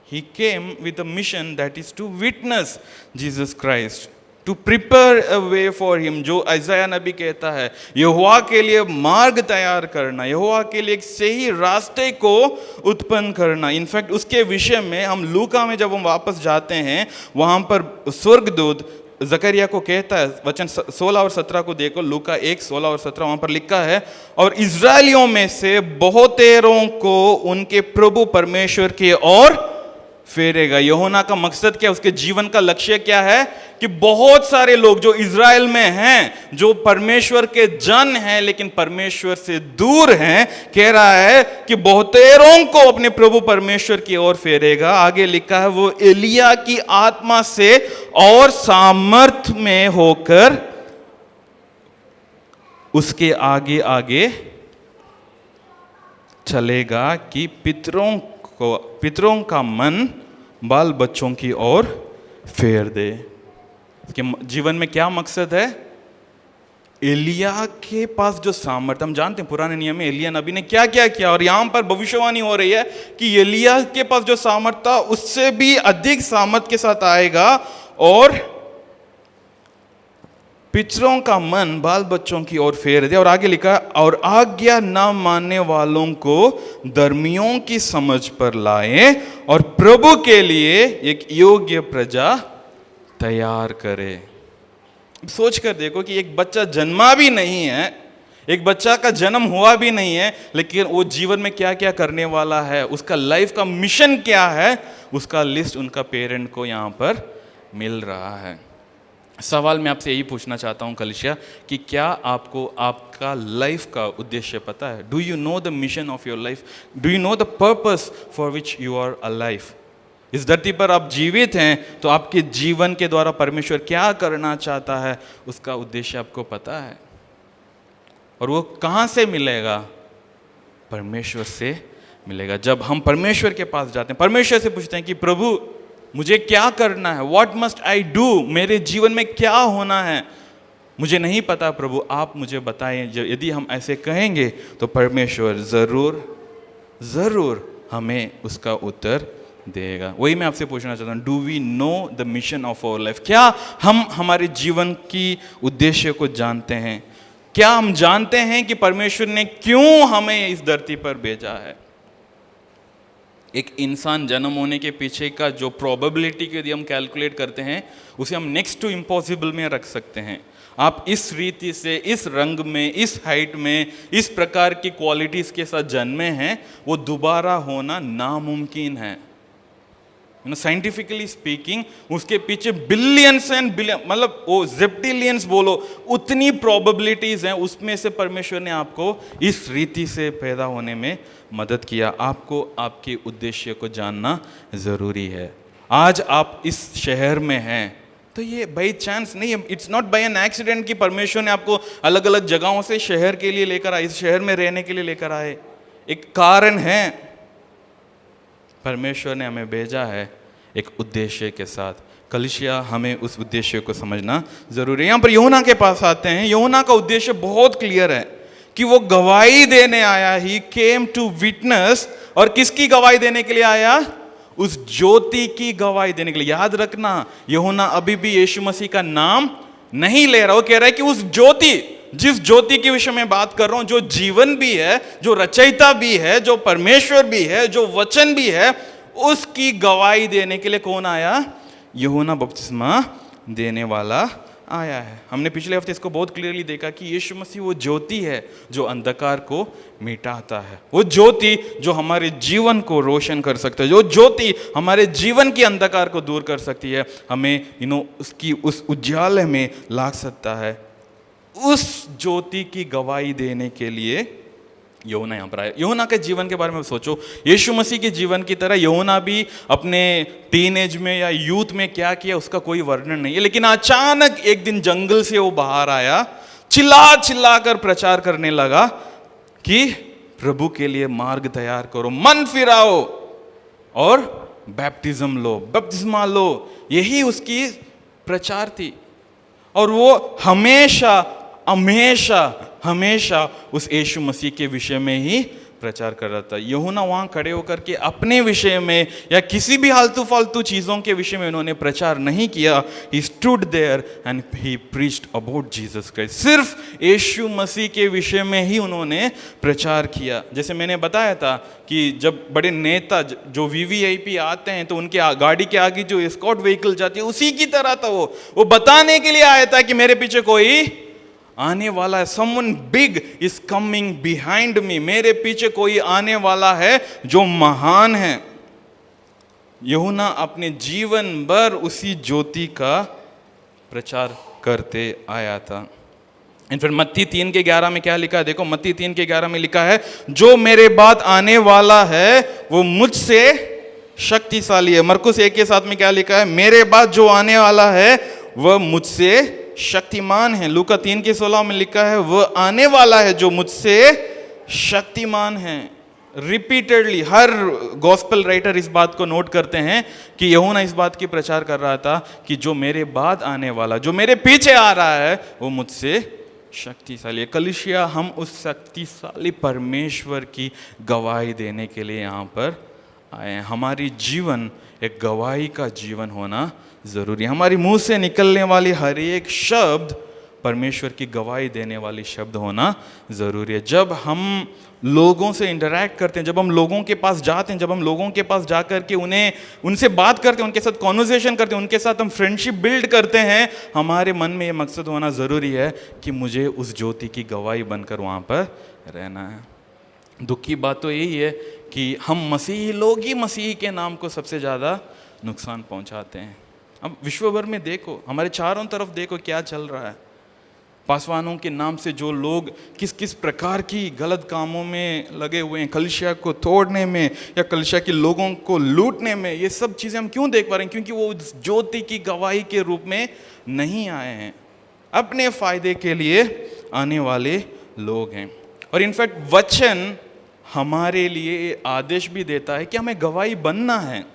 He came with a mission that is to witness Jesus Christ, to prepare a way for him, जो आइज़ाया नबी कहता है, यहोवा के लिए मार्ग तैयार करना, यहोवा के लिए एक सही रास्ते को उत्पन्न करना। इनफैक्ट उसके विषय में हम लूका में जब हम वापस जाते हैं, वहाँ पर स्वर्गदूत जकरिया को कहता है, वचन 16 और 17 को देखो, लूका 1, 16 और 17, वहाँ पर लिखा है, और इज़राइलियों में से बहुतेरों को उनके प्रभु परमेश्वर की ओर फेरेगा। यूहन्ना का मकसद क्या है? उसके जीवन का लक्ष्य क्या है? कि बहुत सारे लोग जो इज़राइल में हैं, जो परमेश्वर के जन हैं लेकिन परमेश्वर से दूर हैं, कह रहा है कि बहुतेरों को अपने प्रभु परमेश्वर की ओर फेरेगा। आगे लिखा है, वो एलिया की आत्मा से और सामर्थ में होकर उसके आगे आगे चलेगा, कि पितरों का मन बाल बच्चों की ओर फेर दे। कि जीवन में क्या मकसद है? एलिया के पास जो सामर्थ, हम जानते हैं पुराने नियम में एलिया नबी ने क्या क्या किया, और यहां पर भविष्यवाणी हो रही है कि एलिया के पास जो सामर्थ था, उससे भी अधिक सामर्थ के साथ आएगा, और पितरों का मन बाल बच्चों की ओर फेर दे। और आगे लिखा, और आज्ञा न मानने वालों को धर्मियों की समझ पर लाए, और प्रभु के लिए एक योग्य प्रजा तैयार करे। सोच कर देखो कि एक बच्चा जन्मा भी नहीं है, एक बच्चा का जन्म हुआ भी नहीं है, लेकिन वो जीवन में क्या क्या करने वाला है, उसका लाइफ का मिशन क्या है, उसका लिस्ट उनका पेरेंट को यहाँ पर मिल रहा है। सवाल मैं आपसे यही पूछना चाहता हूँ कलिसिया, कि क्या आपको आपका लाइफ का उद्देश्य पता है? Do you know the mission of your life? Do you know the purpose for which you are alive? इस धरती पर आप जीवित हैं, तो आपके जीवन के द्वारा परमेश्वर क्या करना चाहता है, उसका उद्देश्य आपको पता है। और वो कहाँ से मिलेगा? परमेश्वर से मिलेगा। जब हम परमेश्वर के पास जाते हैं, परमेश्वर से पूछते हैं कि प्रभु मुझे क्या करना है, व्हाट मस्ट आई डू, मेरे जीवन में क्या होना है, मुझे नहीं पता प्रभु, आप मुझे बताएं। यदि हम ऐसे कहेंगे तो परमेश्वर ज़रूर हमें उसका उत्तर देगा। वही मैं आपसे पूछना चाहता हूँ, do we know the mission of our life? क्या हम हमारे जीवन की उद्देश्य को जानते हैं? क्या हम जानते हैं कि परमेश्वर ने क्यों हमें इस धरती पर भेजा है? एक इंसान जन्म होने के पीछे का जो प्रोबेबिलिटी के यदि हम कैलकुलेट करते हैं, उसे हम नेक्स्ट टू इम्पॉसिबल में रख सकते हैं। आप इस रीति से, इस रंग में, इस हाइट में, इस प्रकार की क्वालिटीज़ के साथ जन्मे हैं, वो दोबारा होना नामुमकिन है। साइंटिफिकली स्पीकिंग उसके पीछे बिलियंस एंड बिलियन, मतलब वो जेप्टिलियंस बोलो, उतनी प्रोबेबिलिटीज हैं, उसमें से परमेश्वर ने आपको इस रीति से पैदा होने में मदद किया। आपको आपके उद्देश्य को जानना जरूरी है। आज आप इस शहर में हैं तो ये बाई चांस नहीं है, it's not by an accident कि परमेश्वर ने आपको अलग अलग जगहों से शहर के लिए लेकर आए, इस शहर में रहने के लिए लेकर आए। एक कारण है, परमेश्वर ने हमें भेजा है एक उद्देश्य के साथ। कलीसिया, हमें उस उद्देश्य को समझना जरूरी है। यहाँ पर यूहन्ना के पास आते हैं। यूहन्ना का उद्देश्य बहुत क्लियर है कि वो गवाही देने आया, ही केम टू विटनेस। और किसकी गवाही देने के लिए आया? उस ज्योति की गवाही देने के लिए। याद रखना, यूहन्ना अभी भी यीशु मसीह का नाम नहीं ले रहा। वो कह रहा है कि उस ज्योति, जिस ज्योति के विषय में बात कर रहा हूं, जो जीवन भी है, जो रचयिता भी है, जो परमेश्वर भी है, जो वचन भी है, उसकी गवाही देने के लिए कौन आया? यूहन्ना बपतिस्मा देने वाला आया है। हमने पिछले हफ्ते इसको बहुत क्लियरली देखा कि यीशु मसीह वो ज्योति है जो अंधकार को मिटाता है, वो ज्योति जो हमारे जीवन को रोशन कर सकता है, जो ज्योति हमारे जीवन के अंधकार को दूर कर सकती है, हमें उसकी उस उज्याले में ला सकता है। उस ज्योति की गवाही देने के लिए यूहन्ना यहाँ पर आया। यूहन्ना के जीवन के बारे में सोचो, यीशु मसीह के जीवन की तरह यूहन्ना भी अपने टीनेज में या यूथ में क्या किया उसका कोई वर्णन नहीं है, लेकिन अचानक एक दिन जंगल से वो बाहर आया, चिल्ला चिल्ला कर प्रचार करने लगा कि प्रभु के लिए मार्ग तैयार करो, मन फिराओ और बैप्टिज्म लो, बपतिस्मा लो। यही उसकी प्रचार थी। और वो हमेशा हमेशा हमेशा उस यीशु मसीह के विषय में ही प्रचार कर रहा था। यूहन्ना वहां खड़े होकर के अपने विषय में या किसी भी फालतू फालतू चीजों के विषय में उन्होंने प्रचार नहीं किया। He stood there and he preached about Jesus Christ. सिर्फ यीशु मसीह के विषय में ही उन्होंने प्रचार किया। जैसे मैंने बताया था कि जब बड़े नेता जो वीवीआईपी आते हैं तो उनके गाड़ी के आगे जो एस्कॉर्ट व्हीकल जाती है, उसी की तरह था वो बताने के लिए आया था कि मेरे पीछे कोई आने वाला है, someone big is coming behind me, मेरे पीछे कोई आने वाला है जो महान है। यूहन्ना अपने जीवन भर उसी ज्योति का प्रचार करते आया था। फिर मत्ती 3:11 में क्या लिखा है? देखो, मत्ती 3:11 में लिखा है, जो मेरे बाद आने वाला है वो मुझसे शक्तिशाली है। मरकुस 1:7 में क्या लिखा है? मेरे बाद जो आने वाला है वह मुझसे शक्तिमान है। लूका 3:16 में लिखा है, वह आने वाला है जो मुझसे शक्तिमान है। रिपीटेडली हर गॉस्पेल राइटर इस बात को नोट करते हैं कि यूहन्ना इस बात की प्रचार कर रहा था कि जो मेरे बाद आने वाला, जो मेरे पीछे आ रहा है, वो मुझसे शक्तिशाली है। कलीसिया, हम उस शक्तिशाली परमेश्वर की गवाही देने के लिए यहाँ पर आए हैं। हमारी जीवन एक गवाही का जीवन होना जरूरी है। हमारी मुंह से निकलने वाली हर एक शब्द परमेश्वर की गवाही देने वाली शब्द होना जरूरी है। जब हम लोगों से इंटरैक्ट करते हैं, जब हम लोगों के पास जाते हैं, जब हम लोगों के पास जाकर के उनसे बात करते हैं, उनके साथ कॉन्वर्सेशन करते हैं, उनके साथ हम फ्रेंडशिप बिल्ड करते हैं, हमारे मन में ये मकसद होना ज़रूरी है कि मुझे उस ज्योति की गवाही बनकर वहाँ पर रहना है। दुख की बात तो यही है कि हम मसीही लोग ही मसीही के नाम को सबसे ज़्यादा नुकसान पहुँचाते हैं। अब विश्व भर में देखो, हमारे चारों तरफ देखो क्या चल रहा है। पासवानों के नाम से जो लोग किस किस प्रकार की गलत कामों में लगे हुए हैं, कलीसिया को तोड़ने में या कलीसिया के लोगों को लूटने में, ये सब चीज़ें हम क्यों देख पा रहे हैं? क्योंकि वो ज्योति की गवाही के रूप में नहीं आए हैं, अपने फायदे के लिए आने वाले लोग हैं। और इनफैक्ट वचन हमारे लिए आदेश भी देता है कि हमें गवाही बनना है।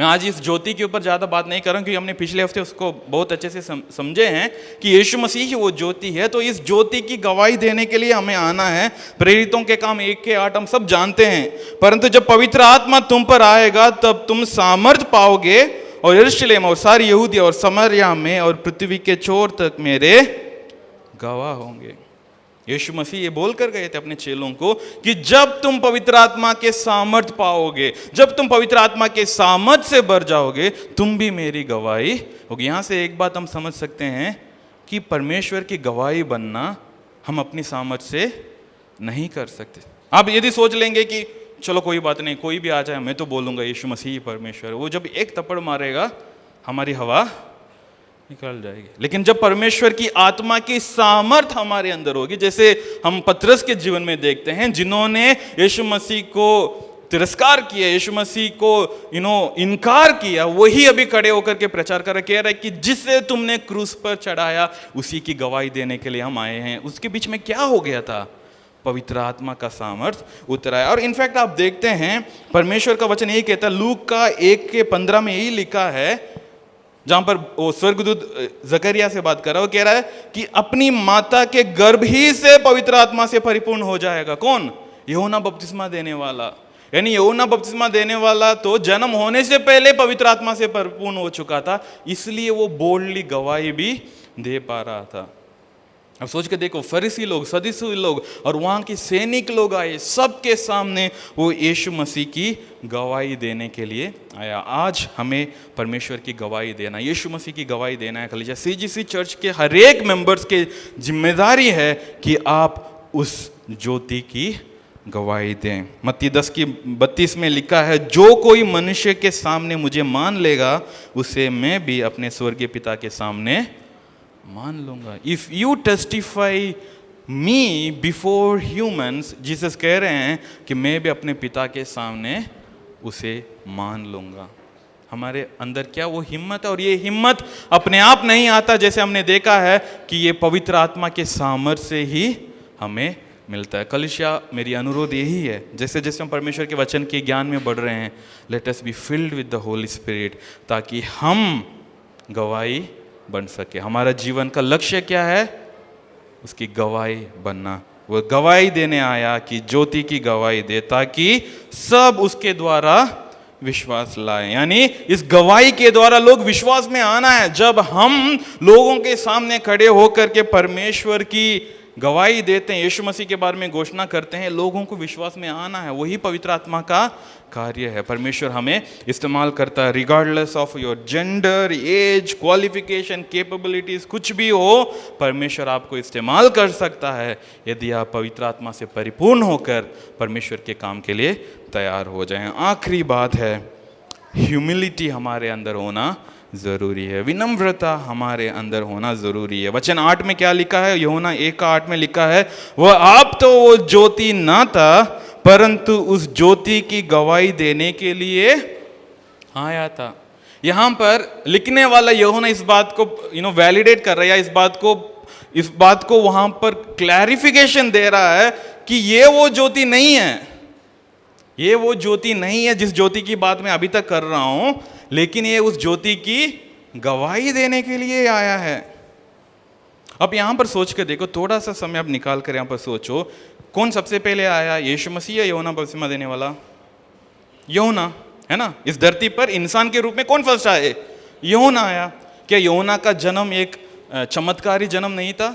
मैं आज इस ज्योति के ऊपर ज़्यादा बात नहीं कर रहा हूँ क्योंकि हमने पिछले हफ्ते उसको बहुत अच्छे से समझे हैं कि यीशु मसीह ही वो ज्योति है। तो इस ज्योति की गवाही देने के लिए हमें आना है। प्रेरितों के काम 1-8 हम सब जानते हैं, परंतु जब पवित्र आत्मा तुम पर आएगा तब तुम सामर्थ पाओगे और यरूशलेम और सारी यहूदिया और समरिया में और पृथ्वी के छोर तक मेरे गवाह होंगे। यीशु मसीह ये बोल कर गए थे अपने चेलों को कि जब तुम पवित्र आत्मा के सामर्थ पाओगे, जब तुम पवित्र आत्मा के सामर्थ से भर जाओगे, तुम भी मेरी गवाही होगी। यहाँ से एक बात हम समझ सकते हैं कि परमेश्वर की गवाही बनना हम अपनी सामर्थ से नहीं कर सकते। आप यदि सोच लेंगे कि चलो कोई बात नहीं, कोई भी आ जाए मैं तो बोलूँगा यीशु मसीह ही परमेश्वर। वो जब एक थप्पड़ मारेगा हमारी हवा निकल जाएगी। लेकिन जब परमेश्वर की आत्मा की सामर्थ हमारे अंदर होगी, जैसे हम पतरस के जीवन में देखते हैं, जिन्होंने यीशु मसीह को तिरस्कार किया, यीशु मसीह को इनकार किया, वही अभी खड़े होकर के प्रचार कर कह रहा है कि जिसे तुमने क्रूस पर चढ़ाया उसी की गवाही देने के लिए हम आए हैं। उसके बीच में क्या हो गया था? पवित्र आत्मा का सामर्थ उतर आया। और इनफैक्ट आप देखते हैं परमेश्वर का वचन यही कहता है, लूक का 1:15 में यही लिखा है, जहां पर वो स्वर्गदूत जकरिया से बात कर रहा है, वो कह रहा है कि अपनी माता के गर्भ ही से पवित्र आत्मा से परिपूर्ण हो जाएगा। कौन? यूहन्ना बपतिस्मा देने वाला। यानी यूहन्ना बपतिस्मा देने वाला तो जन्म होने से पहले पवित्र आत्मा से परिपूर्ण हो चुका था, इसलिए वो बोल्डली गवाही भी दे पा रहा था। अब सोच के देखो, फरीसी लोग, सदूसी लोग और वहां के सैनिक लोग आए, सबके सामने वो यीशु मसीह की गवाही देने के लिए आया। आज हमें परमेश्वर की गवाही देना, यीशु मसीह की गवाही देना है। कलीसिया सीजीसी चर्च के हर एक मेंबर्स की जिम्मेदारी है कि आप उस ज्योति की गवाही दें। मत्ती 10:32 में लिखा है, जो कोई मनुष्य के सामने मुझे मान लेगा उसे मैं भी अपने स्वर्गीय पिता के सामने मान लूंगा। If you testify me before humans, Jesus कह रहे हैं कि मैं भी अपने पिता के सामने उसे मान लूंगा। हमारे अंदर क्या वो हिम्मत है? और ये हिम्मत अपने आप नहीं आता, जैसे हमने देखा है कि ये पवित्र आत्मा के सामर्थ्य से ही हमें मिलता है। कलीसिया, मेरी अनुरोध यही है, जैसे जैसे हम परमेश्वर के वचन के ज्ञान में बढ़ रहे हैं, late us be filled with the Holi spirit, ताकि हम गवाही बन सके। हमारा जीवन का लक्ष्य क्या है? उसकी गवाही बनना। वो गवाही देने आया कि ज्योति की गवाही दे, ताकि सब उसके द्वारा विश्वास लाए। यानी इस गवाही के द्वारा लोग विश्वास में आना है। जब हम लोगों के सामने खड़े होकर के परमेश्वर की गवाही देते हैं, यीशु मसीह के बारे में घोषणा करते हैं, लोगों को विश्वास में आना है। वही पवित्र आत्मा का कार्य है। परमेश्वर हमें इस्तेमाल करता है, regardless of your gender, age, qualification, capabilities, कुछ भी हो, परमेश्वर आपको इस्तेमाल कर सकता है यदि आप पवित्र आत्मा से परिपूर्ण होकर परमेश्वर के काम के लिए तैयार हो जाएं। आखिरी बात है, ह्यूमिलिटी हमारे अंदर होना जरूरी है, विनम्रता हमारे अंदर होना जरूरी है। वचन 8 में क्या लिखा है? यूहन्ना 1:8 में लिखा है, वह आप तो वो ज्योति ना था, परंतु उस ज्योति की गवाही देने के लिए आया था। यहां पर लिखने वाला यूहन्ना इस बात को वैलिडेट कर रहा है, इस बात को वहां पर क्लैरिफिकेशन दे रहा है कि ये वो ज्योति नहीं है, ये वो ज्योति नहीं है जिस ज्योति की बात मैं अभी तक कर रहा हूं, लेकिन ये उस ज्योति की गवाही देने के लिए आया है। अब यहां पर सोच कर देखो, थोड़ा सा समय आप निकाल कर यहां पर सोचो, कौन सबसे पहले आया? यीशु मसीह या यूहन्ना बपतिस्मा देने वाला? यूहन्ना, है ना? इस धरती पर इंसान के रूप में कौन फर्स्ट आए? यूहन्ना आया। क्या यूहन्ना का जन्म एक चमत्कारी जन्म नहीं था?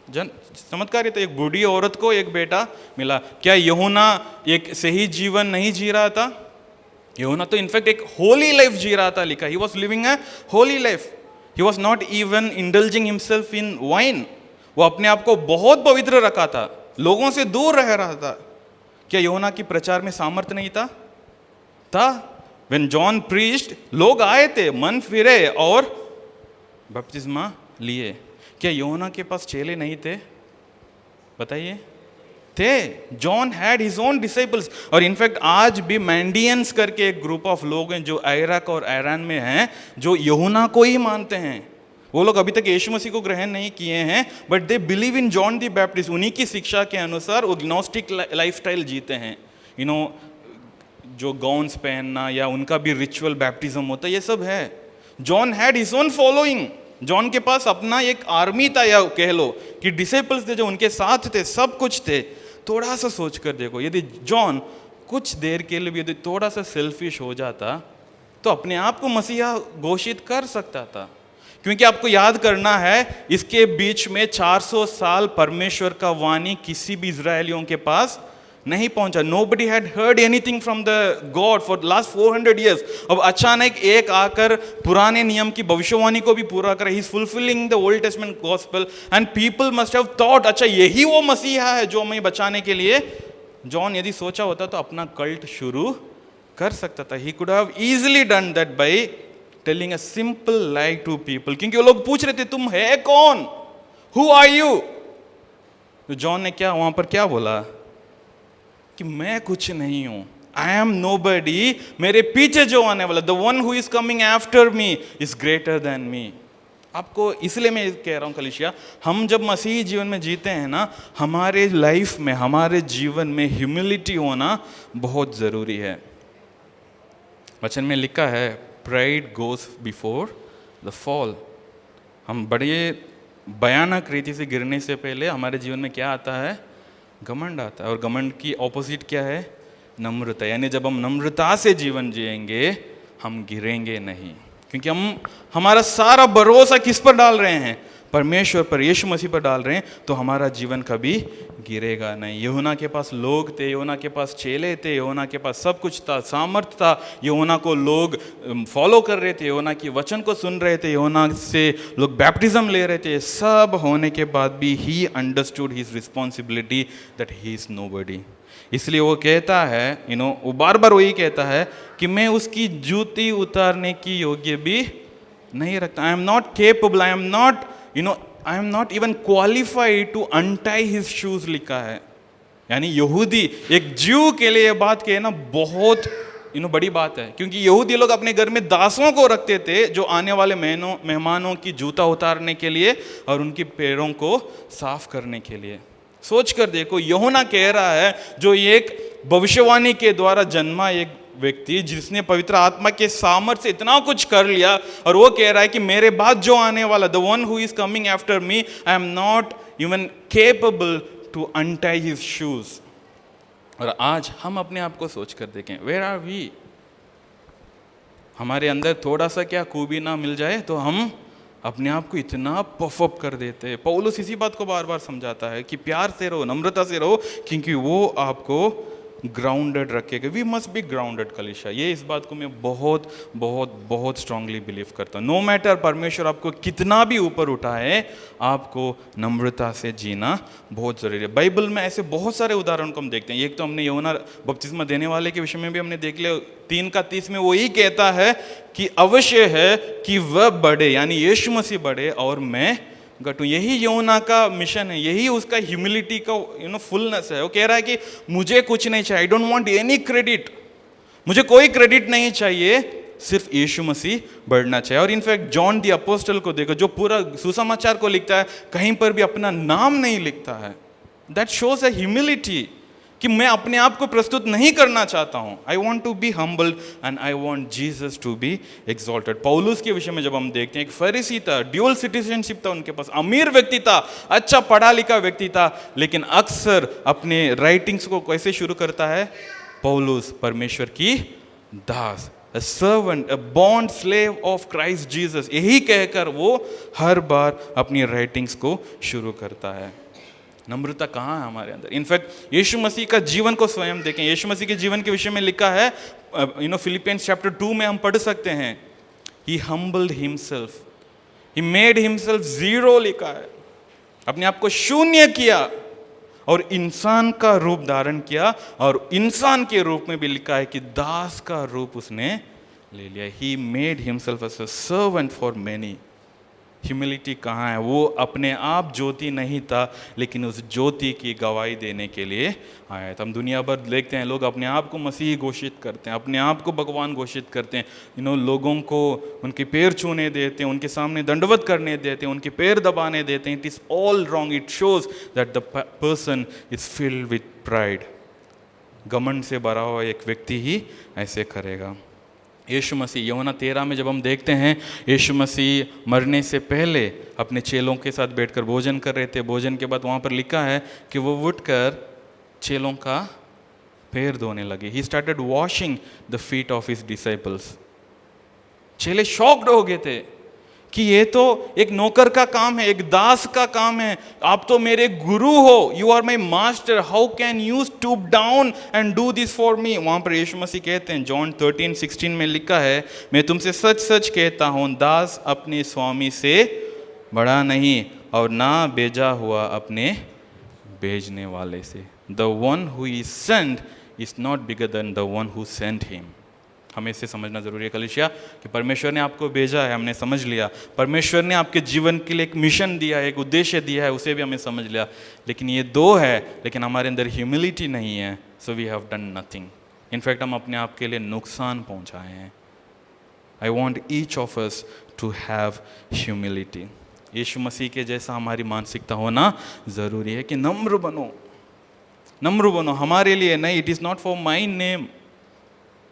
चमत्कारी तो एक बूढ़ी औरत को एक बेटा मिला। क्या यूहन्ना एक सही जीवन नहीं जी रहा था? यूहन्ना तो इनफैक्ट एक होली लाइफ जी रहा था, लिखा, he was living a Holi life. He was not even indulging himself in wine. वो अपने आप को बहुत पवित्र रखा था, लोगों से दूर रह रहा था। क्या यूहन्ना की प्रचार में सामर्थ्य नहीं था? व्हेन जॉन प्रीच्ड, लोग आए थे, मन फिरे और बपतिस्मा लिए। क्या यूहन्ना के पास चेले नहीं थे? बताइए, थे। John had his own disciples. और इनफैक्ट आज भी मैंडियंस करके एक ग्रुप ऑफ लोग हैं जो इराक और ईरान में हैं, जो यूहन्ना को ही मानते हैं। वो लोग अभी तक यीशु मसीह को ग्रहण नहीं किए हैं, but they believe in John the Baptist. उन्हीं की शिक्षा के अनुसार वो ग्नोस्टिक लाइफस्टाइल जीते हैं। जो गाउन्स पहनना या उनका भी रिचुअल बैप्टिज्म होता है, ये सब है। John had his own following. John के पास अपना एक आर्मी था, या कह लो कि डिसाइपल्स थे जो उनके साथ थे, सब कुछ थे। थोड़ा सा सोच कर देखो, यदि जॉन कुछ देर के लिए भी यदि थोड़ा सा सेल्फिश हो जाता तो अपने आप को मसीहा घोषित कर सकता था। क्योंकि आपको याद करना है, इसके बीच में 400 साल परमेश्वर का वाणी किसी भी इजरायलियों के पास नहीं पहुंचा। Nobody had heard anything from the God for last 400 years. अब अचानक एक आकर पुराने नियम की भविष्यवाणी को भी पूरा कर, he is fulfilling the Old Testament gospel and people must have thought, अच्छा यही वो मसीहा है जो हमें बचाने के लिए जॉन यदि सोचा होता तो अपना कल्ट शुरू कर सकता था. He could have easily done that by telling a simple lie to people. क्योंकि वो लोग पूछ रहे थे तुम है कौन, हु आर यू. तो जॉन ने क्या वहां पर क्या बोला कि मैं कुछ नहीं हूं, आई एम नोबडी. मेरे पीछे जो आने वाला, the one who is coming after me is greater than me. आपको इसलिए मैं कह रहा हूं कलीसिया, हम जब मसीही जीवन में जीते हैं ना, हमारे लाइफ में, हमारे जीवन में ह्यूमिलिटी होना बहुत जरूरी है. वचन में लिखा है pride goes before the fall. हम बड़े भयानक रीति से गिरने से पहले हमारे जीवन में क्या आता है, घमंड आता है. और घमंड की ऑपोजिट क्या है, नम्रता. यानी जब हम नम्रता से जीवन जिएंगे हम गिरेंगे नहीं. क्योंकि हम हमारा सारा भरोसा किस पर डाल रहे हैं, परमेश्वर पर, यीशु मसीह पर डाल रहे हैं, तो हमारा जीवन कभी गिरेगा नहीं. यूहन्ना के पास लोग थे, यूहन्ना के पास चेले थे, यूहन्ना के पास सब कुछ था, सामर्थ था. यूहन्ना को लोग फॉलो कर रहे थे, यूहन्ना की वचन को सुन रहे थे, यूहन्ना से लोग बैप्टिज्म ले रहे थे. सब होने के बाद भी he understood his responsibility that he is nobody. इसलिए वो कहता है, वो बार बार वही कहता है कि मैं उसकी जूती उतारने की योग्य भी नहीं रखता. I am not capable, I am not even qualified to untie his shoes लिखा है. यानी यहूदी, एक ज्यू के लिए ये बात कहना बहुत बड़ी बात है. क्योंकि यहूदी लोग अपने घर में दासों को रखते थे जो आने वाले मेहमानों की जूता उतारने के लिए और उनकी पैरों को साफ करने के लिए. सोच कर देखो, यूहन्ना कह रहा है, जो एक भविष्यवाणी के द्वारा जन्मा एक व्यक्ति जिसने पवित्र आत्मा के सामर्थ्य से इतना कुछ कर लिया, और वो कह रहा है कि मेरे बाद जो आने वाला, the one who is coming after me, I am not even capable to untie his shoes. और आज हम अपने आप को सोच कर देखें, वेयर आर वी. हमारे अंदर थोड़ा सा क्या खूबी ना मिल जाए तो हम अपने आप को इतना पफ अप कर देते हैं. पौलुस इसी बात को बार बार समझाता है कि प्यार से रहो, नम्रता से रहो, क्योंकि वो आपको ग्राउंडेड रखेगा. वी मस्ट बी ग्राउंडेड कलीसिया. ये इस बात को मैं बहुत बहुत बहुत स्ट्रांगली बिलीव करता हूँ. नो मैटर परमेश्वर आपको कितना भी ऊपर उठाए, आपको नम्रता से जीना बहुत ज़रूरी है. बाइबल में ऐसे बहुत सारे उदाहरण को हम देखते हैं. एक तो हमने यूहन्ना बपतिस्मा देने वाले के विषय में भी हमने देख लिया. 3:30 में वो ही कहता है कि अवश्य है कि वह बढ़े, यानी यीशु मसीह बढ़े और मैं घटूं. यही यूहन्ना का मिशन है, यही उसका ह्यूमिलिटी का फुलनेस है. वो कह रहा है कि मुझे कुछ नहीं चाहिए, I don't want any credit, मुझे कोई क्रेडिट नहीं चाहिए, सिर्फ यीशु मसीह बढ़ना चाहिए. और इनफैक्ट जॉन दी अपोस्टल को देखो, जो पूरा सुसमाचार को लिखता है, कहीं पर भी अपना नाम नहीं लिखता है. दैट शोज अ ह्यूमिलिटी कि मैं अपने आप को प्रस्तुत नहीं करना चाहता हूं. I want to be humbled and I want Jesus to be exalted. पौलुस के विषय में जब हम देखते हैं, एक फरीसी था, ड्यूअल सिटीजनशिप था उनके पास, अमीर व्यक्ति था, अच्छा पढ़ा लिखा व्यक्ति था, लेकिन अक्सर अपने राइटिंग्स को कैसे शुरू करता है, पौलुस परमेश्वर की दास, a servant, a bond slave of Christ Jesus, यही कहकर वो हर बार अपनी राइटिंग्स को शुरू करता है. नम्रता कहाँ है हमारे अंदर? इनफैक्ट यीशु मसीह का जीवन को स्वयं देखें. यीशु मसीह के जीवन के विषय में लिखा है, फिलिपियंस चैप्टर 2 में हम पढ़ सकते हैं, he humbled himself, he made himself zero लिखा है, अपने आप को शून्य किया और इंसान का रूप धारण किया. और इंसान के रूप में भी लिखा है कि दास का रूप उसने ले लिया. he made himself as a servant for many. Humility कहाँ है? वो अपने आप ज्योति नहीं था, लेकिन उस ज्योति की गवाही देने के लिए आया था. हम दुनिया भर देखते हैं, लोग अपने आप को मसीही घोषित करते हैं, अपने आप को भगवान घोषित करते हैं. लोगों को उनके पैर छूने देते हैं, उनके सामने दंडवत करने देते हैं, उनके पैर दबाने देते हैं. It is all wrong. It shows that the person is filled with pride. घमंड से भरा हुआ एक व्यक्ति ही ऐसे करेगा. यीशु मसीह, यूहन्ना 13 में जब हम देखते हैं, यीशु मसीह मरने से पहले अपने चेलों के साथ बैठकर भोजन कर रहे थे. भोजन के बाद वहाँ पर लिखा है कि वो उठकर चेलों का पैर धोने लगे. He started washing the feet of his disciples. चेले शॉक्ड हो गए थे कि ये तो एक नौकर का काम है, एक दास का काम है. आप तो मेरे गुरु हो, you are my master, how can you stoop down and do this for me. वहाँ पर यीशु मसीह कहते हैं, जॉन 13:16 में लिखा है, मैं तुमसे सच सच कहता हूँ, दास अपने स्वामी से बड़ा नहीं और ना भेजा हुआ अपने भेजने वाले से. The one who is sent is not bigger than the one who sent him. हमें इसे समझना जरूरी है कलीसिया कि परमेश्वर ने आपको भेजा है, हमने समझ लिया। परमेश्वर ने आपके जीवन के लिए एक मिशन दिया है, एक उद्देश्य दिया है, उसे भी हमें समझ लिया। लेकिन ये दो है, लेकिन हमारे अंदर ह्यूमिलिटी नहीं है, so we have done nothing. In fact हम अपने आप के लिए नुकसान पहुंचाए हैं। I want each of us to have humility. यीशु मसीह के जैसा हमारी मानसिकता होना ज़रूरी है कि नम्र बनो, नम्र बनो। हमारे लिए नहीं, it is not for my name,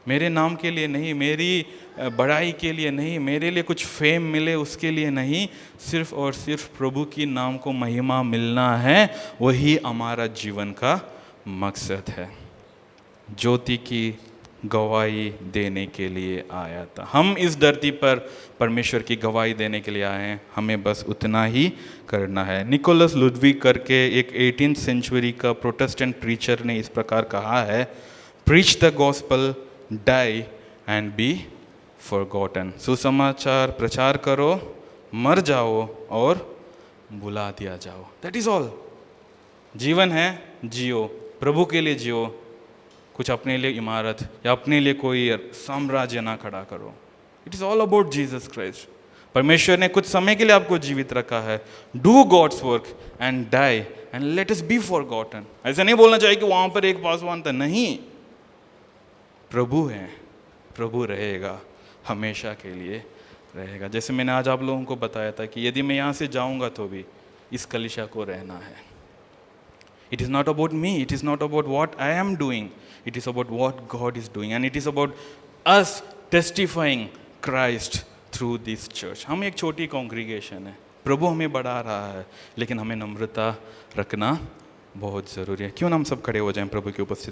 मेरे नाम के लिए नहीं, मेरी बड़ाई के लिए नहीं, मेरे लिए कुछ फेम मिले उसके लिए नहीं, सिर्फ और सिर्फ प्रभु की नाम को महिमा मिलना है, वही हमारा जीवन का मकसद है। ज्योति की गवाही देने के लिए आया था। हम इस धरती पर परमेश्वर की गवाही देने के लिए आए हैं, हमें बस उतना ही करना है। निकोलस लुडविग करके एक 18th सेंचुरी का प्रोटेस्टेंट प्रीचर ने इस प्रकार कहा है, preach the gospel, die and be forgotten. सुसमाचार प्रचार करो, मर जाओ और बुला दिया जाओ। That is all. जीवन है, जियो, प्रभु के लिए जियो। कुछ अपने लिए इमारत या अपने लिए कोई साम्राज्य ना खड़ा करो। It is all about Jesus Christ. परमेश्वर ने कुछ समय के लिए आपको जीवित रखा है। Do God's work and die and let us be forgotten. ऐसा नहीं बोलना चाहिए कि वहां पर एक पासवान था, नहीं। प्रभु है, प्रभु रहेगा, हमेशा के लिए रहेगा। जैसे मैंने आज आप लोगों को बताया था कि यदि मैं यहाँ से जाऊँगा तो भी इस कलीसिया को रहना है। It is not about me, it is not about what I am doing, it is about what God is doing and it is about us testifying Christ through this church. हम एक छोटी कॉन्ग्रीगेशन है, प्रभु हमें बढ़ा रहा है, लेकिन हमें नम्रता रखना बहुत ज़रूरी है। क्यों ना हम सब खड़े हो जाएं प्रभु की उपस्थिति